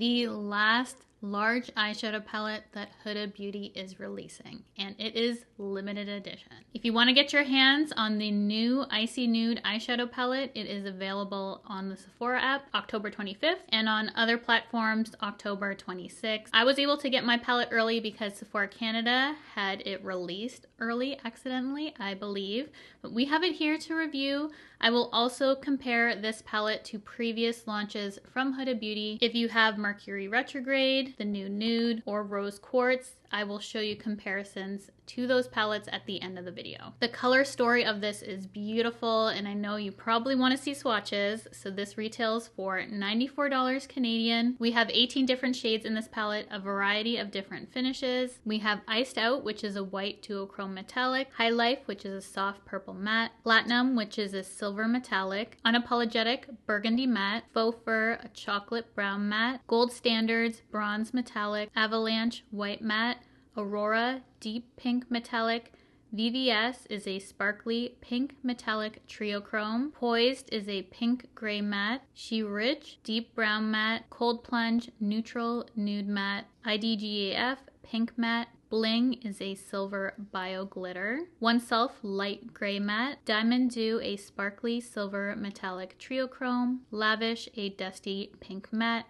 the last large eyeshadow palette that Huda Beauty is releasing, and it is limited edition. If you want to get your hands on the new Icy Nude eyeshadow palette, it is available on the Sephora app October 25th and on other platforms October 26th. I was able to get my palette early because Sephora Canada had it released early accidentally, I believe, but we have it here to review. I will also compare this palette to previous launches from Huda Beauty. If you have Mercury Retrograde, the new Nude, or Rose Quartz, I will show you comparisons to those palettes at the end of the video. The color story of this is beautiful, and I know you probably want to see swatches, so this retails for $94 Canadian. We have 18 different shades in this palette, a variety of different finishes. We have Iced Out, which is a white duochrome metallic, High Life, which is a soft purple matte, Platinum, which is a silver metallic, Unapologetic, burgundy matte, Faux Fur, a chocolate brown matte, Gold Standards, bronze metallic, Avalanche, white matte, Aurora, deep pink metallic, VVS is a sparkly pink metallic triochrome, Poised is a pink gray matte, She Rich, deep brown matte, Cold Plunge, neutral nude matte, IDGAF, pink matte, Bling is a silver bio glitter, Oneself light gray matte, Diamond Dew a sparkly silver metallic triochrome, Lavish a dusty pink matte,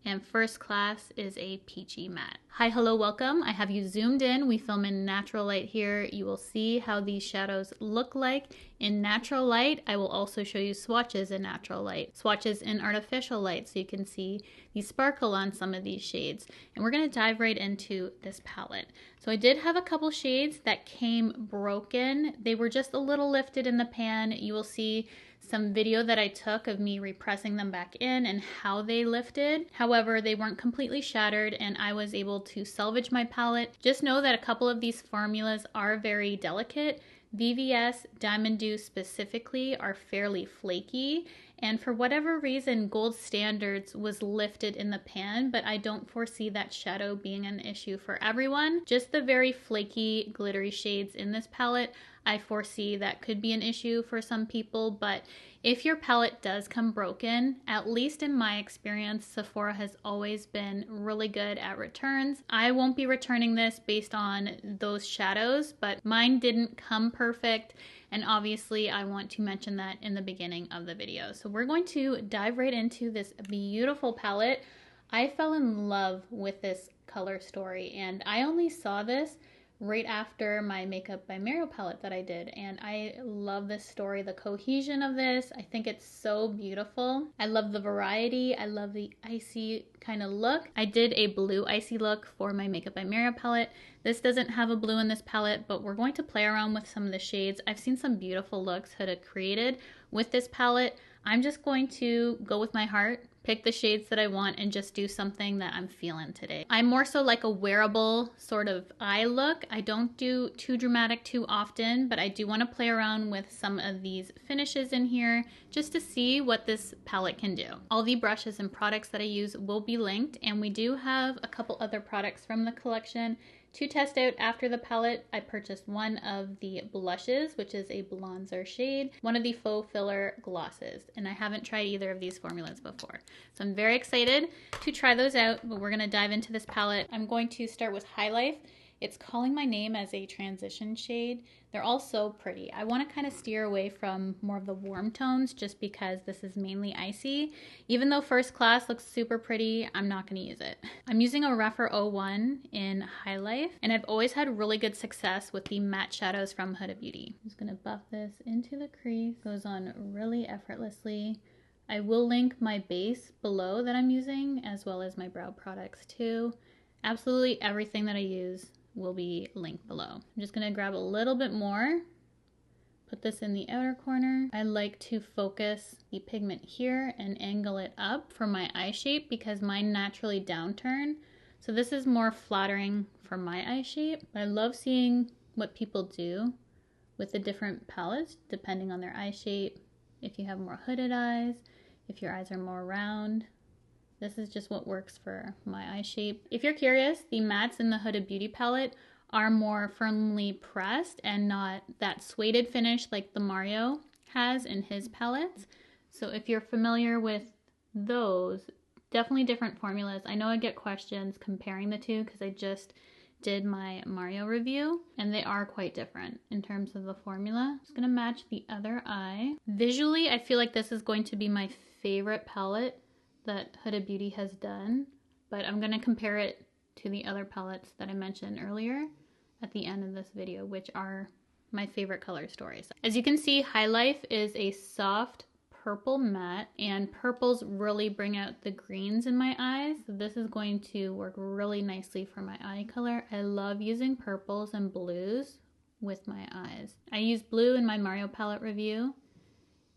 and First Class is a peachy matte. Hi, hello, welcome. I have you zoomed in. We film in natural light here. You will see how these shadows look like in natural light. I will also show you swatches in natural light, swatches in artificial light, so you can see the sparkle on some of these shades. And we're gonna dive right into this palette. So I did have a couple shades that came broken. They were just a little lifted in the pan. You will see some video that I took of me repressing them back in and how they lifted. However, they weren't completely shattered and I was able to salvage my palette. Just know that a couple of these formulas are very delicate. VVS, Diamond Dew specifically, are fairly flaky, and for whatever reason Gold Standards was lifted in the pan, but I don't foresee that shadow being an issue for everyone. Just the very flaky glittery shades in this palette, I foresee that could be an issue for some people, but if your palette does come broken, at least in my experience, Sephora has always been really good at returns. I won't be returning this based on those shadows, but mine didn't come perfect, and obviously I want to mention that in the beginning of the video. So we're going to dive right into this beautiful palette. I fell in love with this color story, and I only saw this right after my MakeupByCheryl palette that I did, and I love this story, the cohesion of this. I think it's so beautiful. I love the variety. I love the icy kind of look. I did a blue icy look for my MakeupByCheryl palette. This doesn't have a blue in this palette, but we're going to play around with some of the shades. I've seen some beautiful looks Huda created with this palette. I'm just going to go with my heart, pick the shades that I want, and just do something that I'm feeling today. I'm more so like a wearable sort of eye look. I don't do too dramatic too often, but I do want to play around with some of these finishes in here just to see what this palette can do. All the brushes and products that I use will be linked, and we do have a couple other products from the collection to test out after the palette. I purchased one of the blushes, which is a bronzer shade, one of the faux filler glosses, and I haven't tried either of these formulas before. So I'm very excited to try those out, but we're gonna dive into this palette. I'm going to start with High Life. It's calling my name as a transition shade. They're all so pretty. I want to kind of steer away from more of the warm tones just because this is mainly icy. Even though First Class looks super pretty, I'm not going to use it. I'm using a Rephr 01 in High Life, and I've always had really good success with the matte shadows from Huda Beauty. I'm just going to buff this into the crease. Goes on really effortlessly. I will link my base below that I'm using, as well as my brow products too. Absolutely everything that I use will be linked below. I'm just gonna grab a little bit more, put this in the outer corner. I like to focus the pigment here and angle it up for my eye shape because mine naturally downturn. So this is more flattering for my eye shape. I love seeing what people do with the different palettes depending on their eye shape. If you have more hooded eyes, if your eyes are more round, this is just what works for my eye shape. If you're curious, the mattes in the Huda Beauty palette are more firmly pressed and not that suede finish like the Mario has in his palettes. So if you're familiar with those, Definitely different formulas. I know I get questions comparing the two because I just did my Mario review and they are quite different in terms of the formula. I'm just gonna match the other eye. Visually, I feel like this is going to be my favorite palette that Huda Beauty has done, but I'm gonna compare it to the other palettes that I mentioned earlier at the end of this video, which are my favorite color stories. As you can see, High Life is a soft purple matte, and purples really bring out the greens in my eyes. So this is going to work really nicely for my eye color. I love using purples and blues with my eyes. I used blue in my Mario palette review,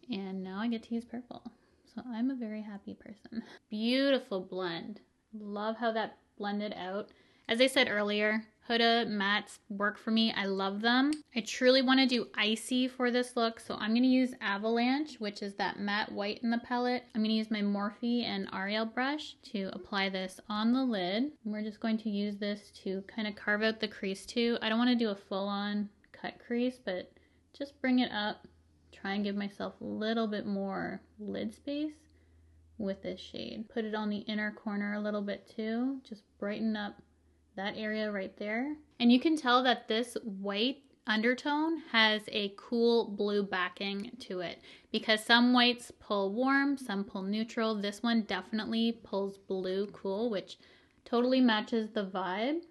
and now I get to use purple. So I'm a very happy person. Beautiful blend. Love how that blended out. As I said earlier, Huda mattes work for me. I love them. I truly want to do icy for this look, so I'm going to use Avalanche, which is that matte white in the palette. I'm going to use my Morphe and Ariel brush to apply this on the lid. And we're just going to use this to kind of carve out the crease too. I don't want to do a full-on cut crease, but just bring it up. Try and give myself a little bit more lid space with this shade. Put it on the inner corner a little bit too. Just brighten up that area right there. And you can tell that this white undertone has a cool blue backing to it because some whites pull warm, some pull neutral. This one definitely pulls blue cool, which totally matches the vibe.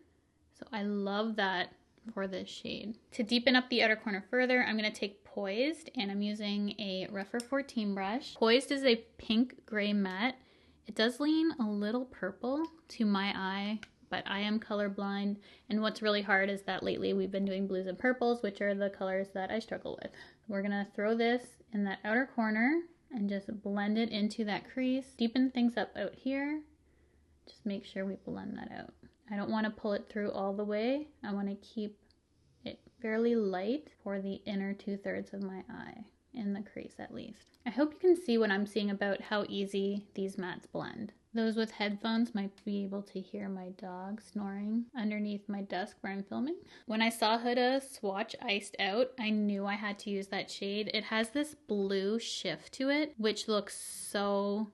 So I love that for this shade. To deepen up the outer corner further, I'm going to take Poised, and I'm using a Rephr 14 brush. Poised is a pink gray matte. It does lean a little purple to my eye, but I am colorblind, and what's really hard is that lately we've been doing blues and purples, which are the colors that I struggle with. We're gonna throw this in that outer corner and just blend it into that crease. Deepen things up out here. Just make sure we blend that out. I don't want to pull it through all the way. I want to keep it fairly light for the inner 2/3 of my eye, in the crease at least. I hope you can see what I'm seeing about how easy these mattes blend. Those with headphones might be able to hear my dog snoring underneath my desk where I'm filming. When I saw Huda swatch Iced Out, I knew I had to use that shade. It has this blue shift to it, which looks so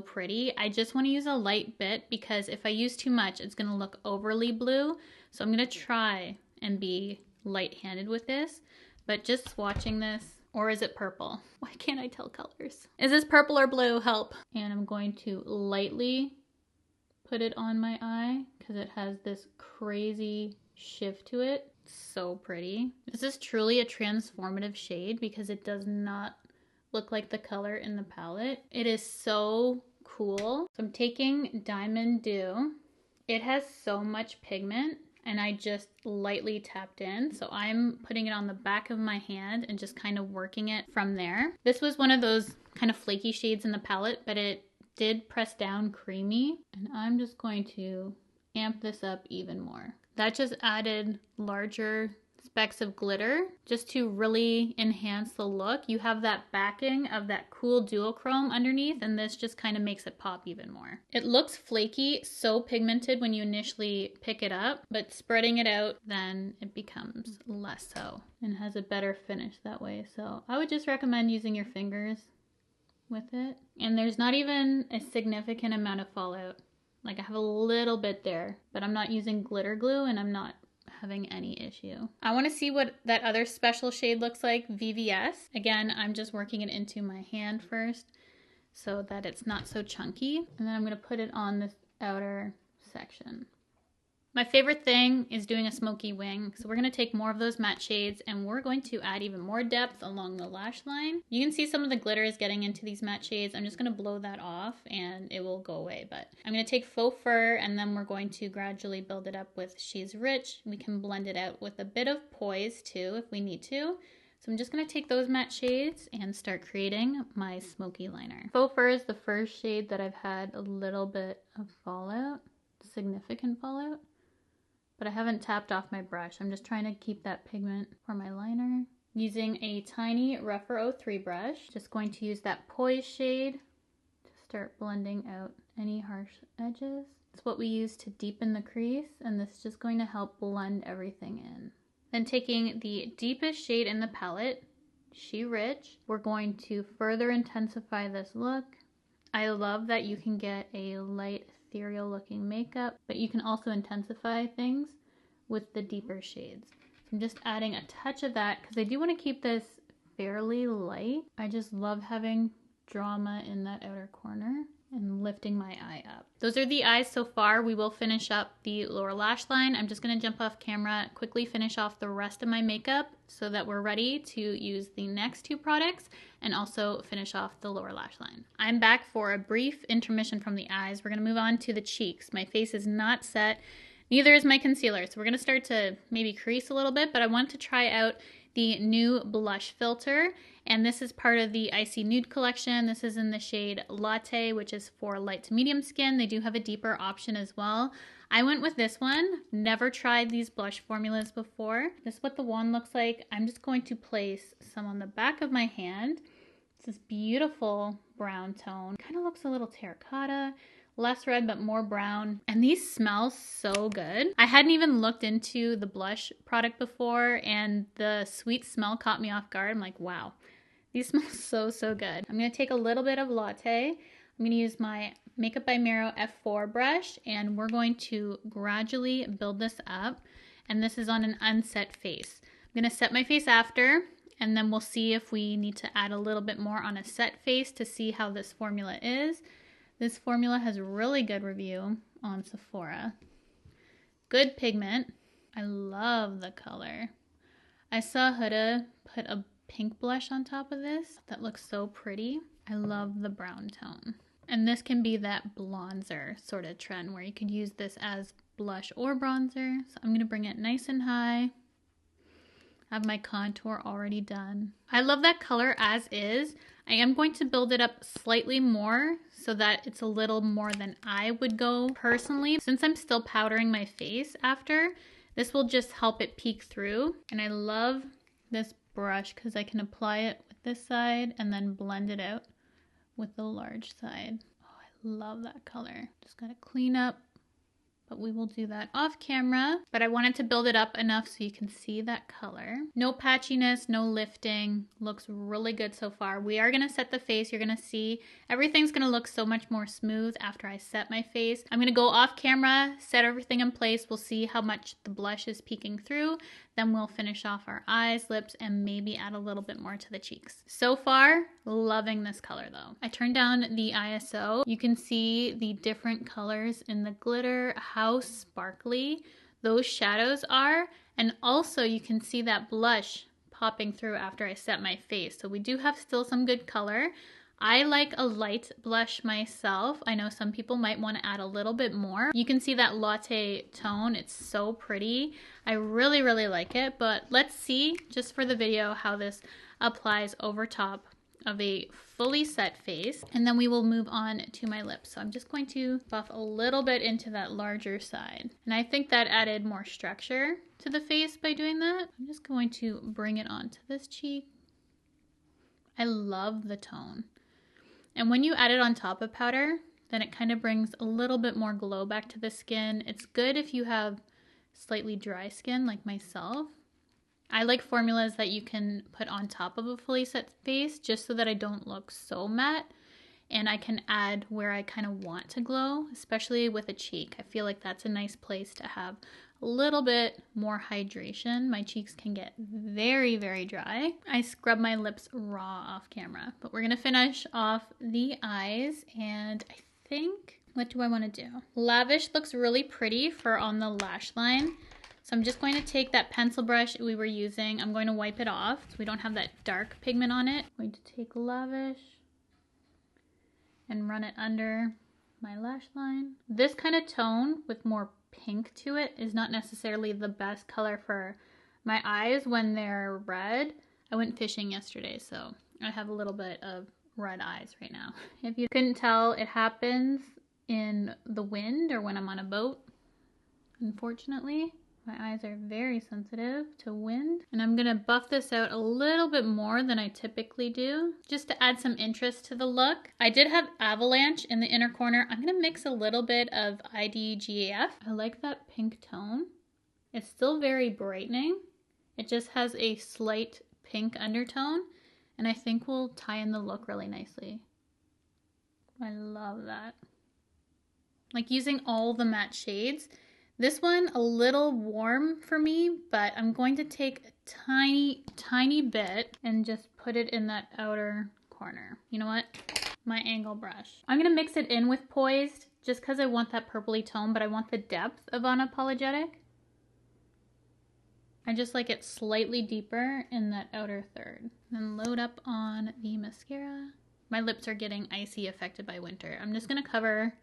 pretty. I just want to use a light bit because if I use too much, it's going to look overly blue. So I'm going to try and be light-handed with this, but just swatching this. Or is it purple? Why can't I tell colors? Is this purple or blue? Help. And I'm going to lightly put it on my eye because it has this crazy shift to it. So pretty. This is truly a transformative shade because it does not look like the color in the palette. It is so cool. So I'm taking Diamond Dew. It has so much pigment, and I just lightly tapped in. So I'm putting it on the back of my hand and just kind of working it from there. This was one of those kind of flaky shades in the palette, but it did press down creamy. And I'm just going to amp this up even more. That just added larger specks of glitter just to really enhance the look. You have that backing of that cool duochrome underneath, and this just kind of makes it pop even more. It looks flaky, so pigmented when you initially pick it up, but spreading it out, then it becomes less so and has a better finish that way. So I would just recommend using your fingers with it. And there's not even a significant amount of fallout. Like I have a little bit there, but I'm not using glitter glue and I'm not having any issue. I want to see what that other special shade looks like, VVS. Again, I'm just working it into my hand first so that it's not so chunky. And then I'm going to put it on this outer section. My favorite thing is doing a smoky wing. So we're going to take more of those matte shades and we're going to add even more depth along the lash line. You can see some of the glitter is getting into these matte shades. I'm just going to blow that off and it will go away. But I'm going to take Faux Fur and then we're going to gradually build it up with She's Rich. We can blend it out with a bit of Poise too if we need to. So I'm just going to take those matte shades and start creating my smoky liner. Faux Fur is the first shade that I've had a little bit of fallout, significant fallout. But I haven't tapped off my brush. I'm just trying to keep that pigment for my liner. Using a tiny Rephr 03 brush, just going to use that Poise shade to start blending out any harsh edges. It's what we use to deepen the crease, and this is just going to help blend everything in. Then taking the deepest shade in the palette, She Rich, we're going to further intensify this look I love that you can get a light ethereal looking makeup, but you can also intensify things with the deeper shades. So I'm just adding a touch of that because I do want to keep this fairly light. I just love having drama in that outer corner and lifting my eye up. Those are the eyes so far. We will finish up the lower lash line. I'm just going to jump off camera, quickly finish off the rest of my makeup so that we're ready to use the next two products and also finish off the lower lash line. I'm back for a brief intermission from the eyes. We're going to move on to the cheeks. My face is not set. Neither is my concealer. So we're going to start to maybe crease a little bit, but I want to try out the new blush filter, and this is part of the ICY Nude collection. This is in the shade Latte, which is for light to medium skin. They do have a deeper option as well. I went with this one. Never tried these blush formulas before. This is what the wand looks like. I'm just going to place some on the back of my hand. It's this beautiful brown tone. Kind of looks a little terracotta. Less red, but more brown. And these smell so good. I hadn't even looked into the blush product before, and the sweet smell caught me off guard. I'm like, wow, these smell so good. I'm gonna take a little bit of Latte. I'm gonna use my Makeup by Meryl F4 brush, and we're going to gradually build this up. And this is on an unset face. I'm gonna set my face after, and then we'll see if we need to add a little bit more on a set face to see how this formula is. This formula has really good review on Sephora. Good pigment. I love the color. I saw Huda put a pink blush on top of this. That looks so pretty. I love the brown tone. And this can be that bronzer sort of trend where you could use this as blush or bronzer. So I'm going to bring it nice and high. I have my contour already done. I love that color as is. I am going to build it up slightly more so that it's a little more than I would go personally. Since I'm still powdering my face after, this will just help it peek through. And I love this brush because I can apply it with this side and then blend it out with the large side. Oh, I love that color. Just gotta clean up, but we will do that off camera. But I wanted to build it up enough so you can see that color. No patchiness, no lifting. Looks really good so far. We are gonna set the face. You're gonna see everything's gonna look so much more smooth after I set my face. I'm gonna go off camera, set everything in place. We'll see how much the blush is peeking through. Then we'll finish off our eyes, lips, and maybe add a little bit more to the cheeks. So far, loving this color though. I turned down the ISO. You can see the different colors in the glitter, how sparkly those shadows are. And also you can see that blush popping through after I set my face. So we do have still some good color. I like a light blush myself. I know some people might want to add a little bit more. You can see that Latte tone. It's so pretty. I really like it, but let's see just for the video how this applies over top of a fully set face, and then we will move on to my lips. So I'm just going to buff a little bit into that larger side, and I think that added more structure to the face by doing that. I'm just going to bring it onto this cheek. I love the tone. And when you add it on top of powder, then it kind of brings a little bit more glow back to the skin. It's good if you have slightly dry skin like myself. I like formulas that you can put on top of a fully set face just so that I don't look so matte, and I can add where I kind of want to glow, especially with a cheek. I feel like that's a nice place to have a little bit more hydration. My cheeks can get very dry. I scrub my lips raw off camera, but we're gonna finish off the eyes, and I think, what do I want to do? Lavish looks really pretty for on the lash line. So I'm just going to take that pencil brush we were using. I'm going to wipe it off so we don't have that dark pigment on it. I'm going to take Lavish and run it under my lash line. This kind of tone with more pink to it is not necessarily the best color for my eyes when they're red. I went fishing yesterday, so I have a little bit of red eyes right now. If you couldn't tell, it happens in the wind or when I'm on a boat, unfortunately. My eyes are very sensitive to wind, and I'm gonna buff this out a little bit more than I typically do, just to add some interest to the look. I did have Avalanche in the inner corner. I'm gonna mix a little bit of IDGAF. I like that pink tone. It's still very brightening. It just has a slight pink undertone, and I think will tie in the look really nicely. I love that. Like using all the matte shades. This one a little warm for me, but I'm going to take a tiny bit and just put it in that outer corner. You know what? My angle brush. I'm gonna mix it in with Poised just because I want that purpley tone, but I want the depth of Unapologetic. I just like it slightly deeper in that outer third. Then load up on the mascara. My lips are getting icy, affected by winter. I'm just gonna cover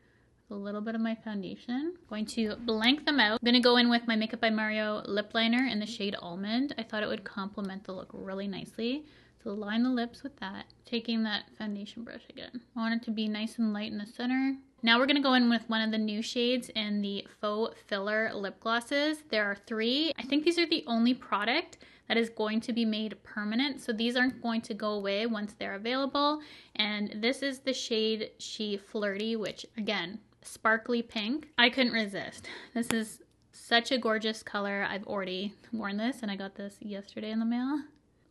a little bit of my foundation. Going to blank them out. I'm gonna go in with my Makeup by Mario lip liner in the shade Almond. I thought it would complement the look really nicely. So line the lips with that. Taking that foundation brush again. I want it to be nice and light in the center. Now we're gonna go in with one of the new shades in the Faux Filler lip glosses. There are 3. I think these are the only product that is going to be made permanent. So these aren't going to go away once they're available. And this is the shade She Flirty, which again, sparkly pink. I couldn't resist. This is such a gorgeous color. I've already worn this and I got this yesterday in the mail.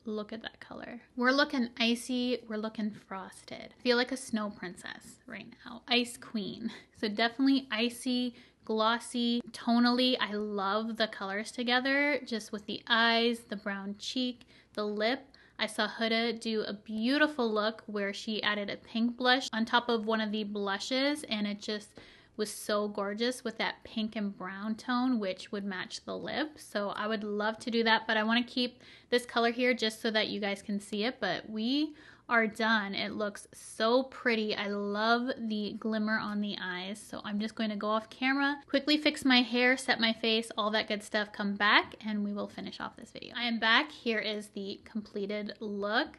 Look at that color. We're looking icy, we're looking frosted. I feel like a snow princess right now. Ice queen. So definitely icy, glossy. Tonally, I love the colors together, just with the eyes, the brown cheek, the lip. I saw Huda do a beautiful look where she added a pink blush on top of one of the blushes, and it just was so gorgeous with that pink and brown tone, which would match the lip. So I would love to do that, but I want to keep this color here just so that you guys can see it. But we are done. It looks so pretty. I love the glimmer on the eyes. So I'm just going to go off camera, quickly fix my hair, set my face, all that good stuff, come back, and we will finish off this video. I am back. Here is the completed look.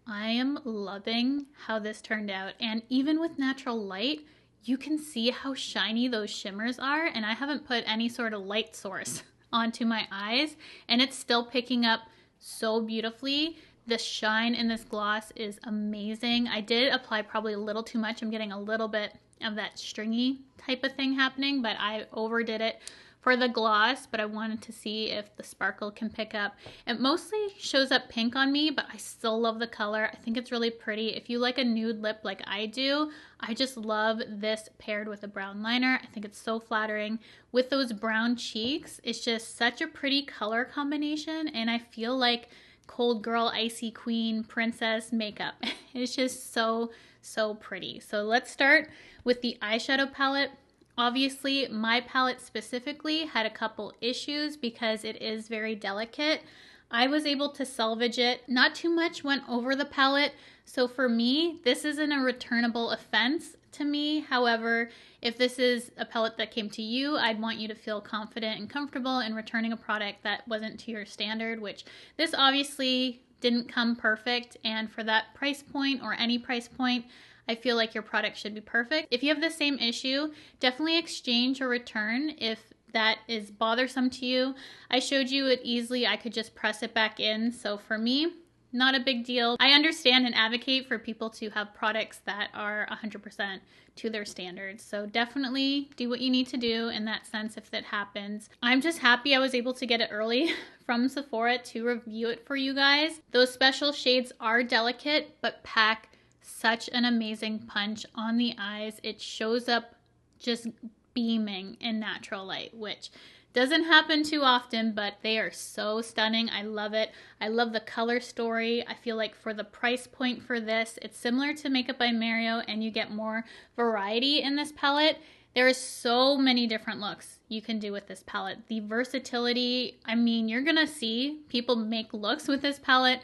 I am loving how this turned out. And even with natural light, you can see how shiny those shimmers are, and I haven't put any sort of light source onto my eyes, and it's still picking up so beautifully. The shine in this gloss is amazing. I did apply probably a little too much. I'm getting a little bit of that stringy type of thing happening, but I overdid it for the gloss, but I wanted to see if the sparkle can pick up. It mostly shows up pink on me, but I still love the color. I think it's really pretty. If you like a nude lip like I do, I just love this paired with a brown liner. I think it's so flattering. With those brown cheeks, it's just such a pretty color combination, and I feel like cold girl, icy queen, princess makeup. It's just so pretty. So let's start with the eyeshadow palette. Obviously, my palette specifically had a couple issues because it is very delicate. I was able to salvage it. Not too much went over the palette. So for me, this isn't a returnable offense to me. However, if this is a palette that came to you, I'd want you to feel confident and comfortable in returning a product that wasn't to your standard, which this obviously didn't come perfect. And for that price point or any price point, I feel like your product should be perfect. If you have the same issue, definitely exchange or return if that is bothersome to you. I showed you it easily. I could just press it back in. So for me, not a big deal. I understand and advocate for people to have products that are 100% to their standards. So definitely do what you need to do in that sense if that happens. I'm just happy I was able to get it early from Sephora to review it for you guys. Those special shades are delicate, but pack such an amazing punch on the eyes. It shows up just beaming in natural light, which doesn't happen too often, but they are so stunning. I love it. I love the color story. I feel like for the price point for this, it's similar to Makeup by Mario, and you get more variety in this palette. There are so many different looks you can do with this palette. The versatility, I mean, you're gonna see people make looks with this palette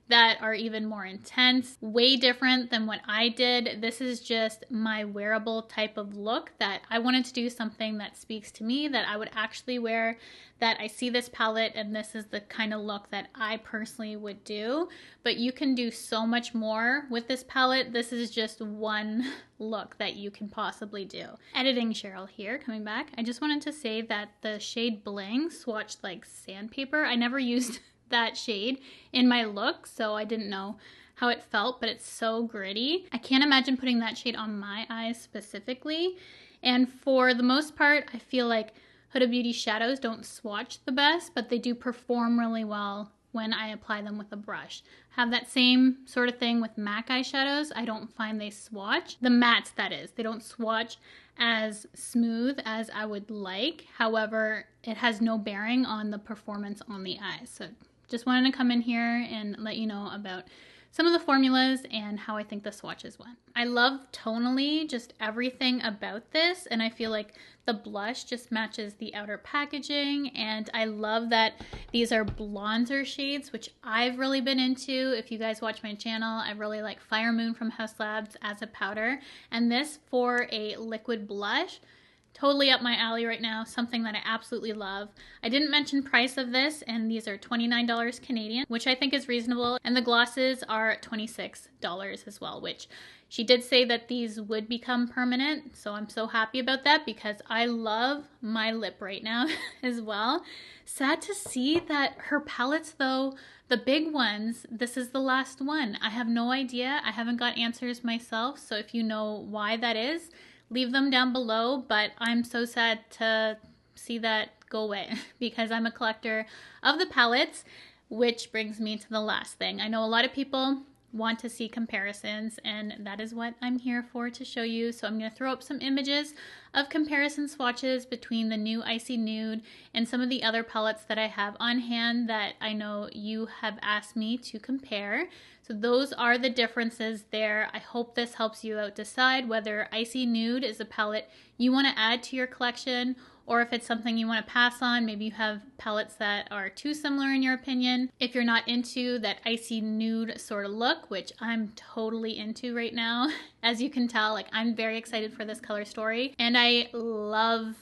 that are even more intense, way different than what I did. This is just my wearable type of look that I wanted to do something that speaks to me, that I would actually wear, that I see this palette and this is the kind of look that I personally would do. But you can do so much more with this palette. This is just one look that you can possibly do. Editing Cheryl here, coming back. I just wanted to say that the shade Bling swatched like sandpaper. I never used that shade in my look, so I didn't know how it felt, but it's so gritty. I can't imagine putting that shade on my eyes specifically. And for the most part, I feel like Huda Beauty shadows don't swatch the best, but they do perform really well when I apply them with a brush. Have that same sort of thing with MAC eyeshadows. I don't find they swatch. The mattes, that is. They don't swatch as smooth as I would like. However, it has no bearing on the performance on the eyes. So just wanted to come in here and let you know about some of the formulas and how I think the swatches went. I love tonally just everything about this, and I feel like the blush just matches the outer packaging, and I love that these are bronzer shades, which I've really been into. If you guys watch my channel, I really like Fire Moon from Haus Labs as a powder, and this for a liquid blush, totally up my alley right now, something that I absolutely love. I didn't mention price of this, and these are $29 Canadian, which I think is reasonable, and the glosses are $26 as well, which she did say that these would become permanent, so I'm so happy about that because I love my lip right now as well. Sad to see that her palettes though, the big ones, this is the last one. I have no idea. I haven't got answers myself, so if you know why that is, leave them down below, but I'm so sad to see that go away because I'm a collector of the palettes, which brings me to the last thing. I know a lot of people want to see comparisons, and that is what I'm here for, to show you. So I'm going to throw up some images of comparison swatches between the new Icy Nude and some of the other palettes that I have on hand that I know you have asked me to compare. So those are the differences there. I hope this helps you out decide whether Icy Nude is a palette you want to add to your collection, or if it's something you want to pass on. Maybe you have palettes that are too similar in your opinion. If you're not into that Icy Nude sort of look, which I'm totally into right now, as you can tell, like I'm very excited for this color story, and I love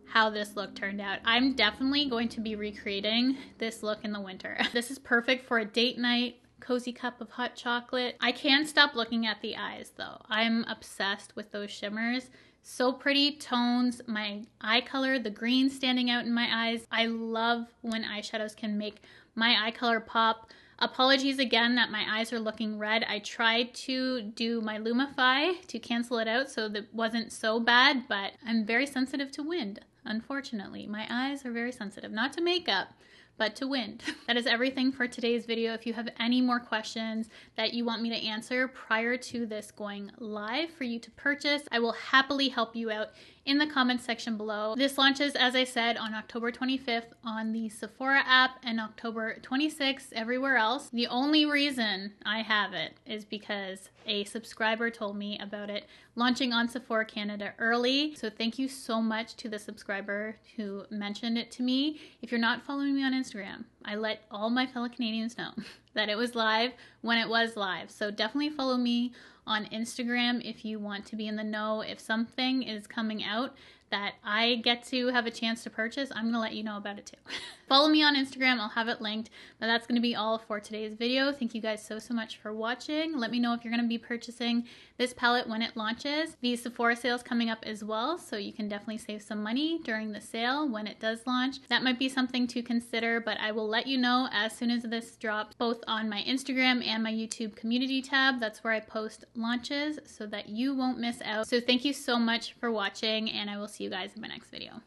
how this look turned out. I'm definitely going to be recreating this look in the winter. This is perfect for a date night, cozy cup of hot chocolate. I can't stop looking at the eyes though. I'm obsessed with those shimmers. So pretty tones, my eye color, the green standing out in my eyes. I love when eyeshadows can make my eye color pop. Apologies again that my eyes are looking red. I tried to do my Lumify to cancel it out so that it wasn't so bad, but I'm very sensitive to wind. Unfortunately, my eyes are very sensitive, not to makeup, but to wind. That is everything for today's video. If you have any more questions that you want me to answer prior to this going live for you to purchase, I will happily help you out in the comments section below. This launches, as I said, on October 25th on the Sephora app and October 26th everywhere else. The only reason I have it is because a subscriber told me about it launching on Sephora Canada early. So thank you so much to the subscriber who mentioned it to me. If you're not following me on Instagram, I let all my fellow Canadians know that it was live when it was live. So definitely follow me on Instagram if you want to be in the know. If something is coming out that I get to have a chance to purchase, I'm gonna let you know about it too. Follow me on Instagram, I'll have it linked. But that's gonna be all for today's video. Thank you guys so much for watching. Let me know if you're gonna be purchasing this palette when it launches. The Sephora sale's coming up as well, so you can definitely save some money during the sale when it does launch. That might be something to consider, but I will let you know as soon as this drops, both on my Instagram and my YouTube community tab. That's where I post launches so that you won't miss out. So thank you so much for watching, and I will see you guys in my next video.